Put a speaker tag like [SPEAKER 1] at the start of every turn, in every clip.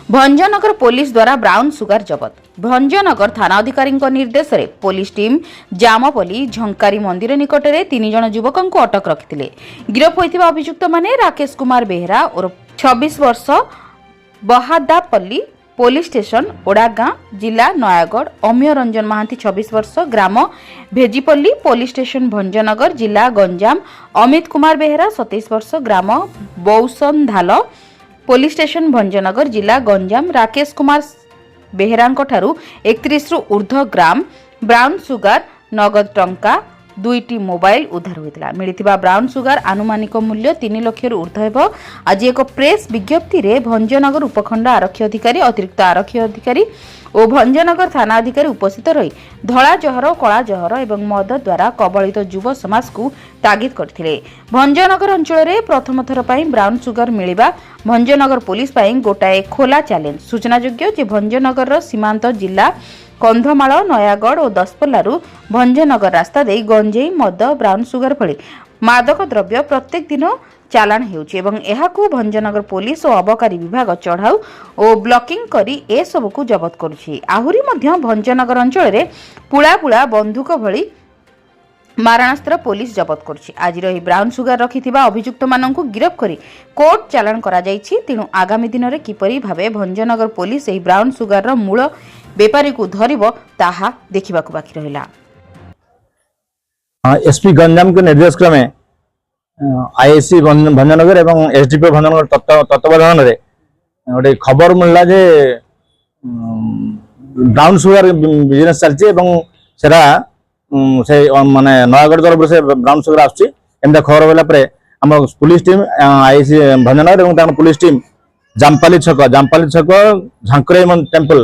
[SPEAKER 1] Bhanjanagar police द्वारा brown sugar जबत। Bhanjanagar थाना अधिकारी निर्देश में पुलिस टीम जामपल्ली झंकारी मंदिर निकट में 3 जन युवकों को अटक रखिते। गिरफ होइथिबा अभियुक्त माने राकेश कुमार बेहरा और 26 वर्ष बहादापल्ली पुलिस स्टेशन ओडागां जिला नयागढ़, अमीय रंजन महांती 26 वर्ष ग्राम भेजीपल्ली पुलिस स्टेशन भंजनगर जिला गंजाम, अमित कुमार बेहरा 27 वर्ष ग्राम बौसंधाल पुलिस स्टेशन भंजनगर जिला गंजाम, राकेश कुमार बेहरांको ठारू 31 रु ऊर्ध्व ग्राम ब्राउन सुगर नगद टंका 2टी मोबाइल उद्धार होता। मिलिथिबा ब्राउन सुगर आनुमानिक मूल्य 3 लाख रु ऊर्ध्व हेबो। आज एक प्रेस विज्ञप्ति रे भंजनगर उपखंड आरक्षी अधिकारी, अतिरिक्त आरक्षी अधिकारी और भंजनगर थाना अधिकारी उपस्थित रही धला जहर, कला जहर एवं मद द्वारा कबलित युव समाज को तागिद करथिले। भंजनगर अंचल में प्रथम थर पई ब्राउन सुगर मिलिबा भंजनगर पुलिस पई गोटाए खोला चैलेंज। सूचनायोग्य जे भंजनगर सीमांत जिला कंधमाल, नयागढ़ और दसपल्लारू भंजनगर रास्ता दे गंजेई, मद, ब्राउन सुगर भली मादक द्रव्य प्रत्येक दिन चालाण हेउछि एवं एहाकू भंजनगर पुलिस और अबकारी विभाग चढ़ाऊ और ब्लॉकिंग करी ए सब को जबत करुछि। आहुरी मध्य भंजनगर अंचल में पुला पुला बंदूक भली मारणास्त्र पुलिस जबत करुछि। आज रही ब्राउन सुगर रखिथिबा अभियुक्त माननकू गिरफ करी कोर्ट चालाण करा जायछि। तेणु आगामी दिन में किपरि भावे भंजनगर पुलिस एही ब्राउन सुगर रो मूल बेपारी को धरिबो ताहा देखिबाकू बाकी रहिला।
[SPEAKER 2] एसपी गंजाम के निर्देश क्रमे आईएससी भंजनगर एवं एसडीपी भंजनगर तत्वावधान रे गोटे खबर मिलला जे ब्राउन सुगर बिजनेस चलछि एवं सेरा से माने नयागढ़ तरफ से ब्राउन सुगर आछि। एंदा खबर होला परे हम पुलिस टीम आईएससी भंजनगर एवं तार पुलिस टीम जामपाली छक झांकरे टेम्पल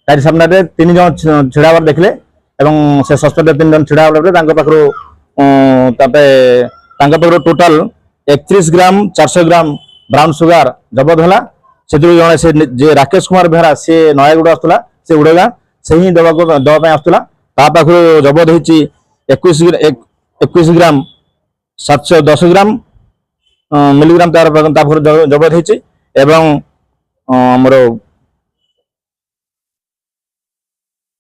[SPEAKER 2] तारी सामने रे 3 जन छिड़ावर देखले एवं से सस्पेक्ट 3 जन छिड़ावर रे तांको पाखरो टोटाल 31 ग्राम 400 ग्राम ब्राउन सुगर जबत होला। से जने से जे राकेश कुमार बेहरा से नयागढ़ आस्तला से उड़ेगा से ही दवा पे आस्तला ता पाखरो जबत होईची 21 ग्राम 710 ग्राम मिलीग्राम तार पाखरो जबत होईची एवं हमरो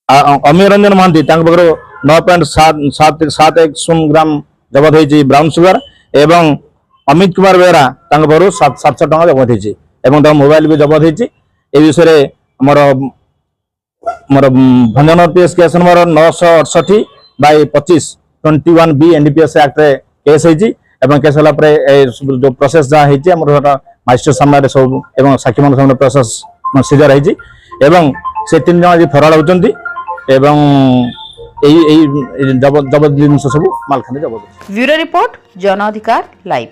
[SPEAKER 2] अमीय रंजन महांती 9.710 ग्राम जबत होईची ब्राउन सुगर एवं अमित कुमार बेहरा 700 टका जबत होईची एवं मोबाइल भी जबत होईची। ए विषय रे हमर Bhanjanagar PS case number 968/25 21B NDPS act रे केस होईची एवं केस होला परे जो प्रोसेस जा होईची हमर मजिस्ट्रेट सामने सब एवं साक्षी मान सामने प्रोसेस सीजर होईची एवं से 3 जन आज फरार होचंती एवं जबत जिनस सब मालखाने जबत।
[SPEAKER 1] ब्यूरो रिपोर्ट जन अधिकार लाइव।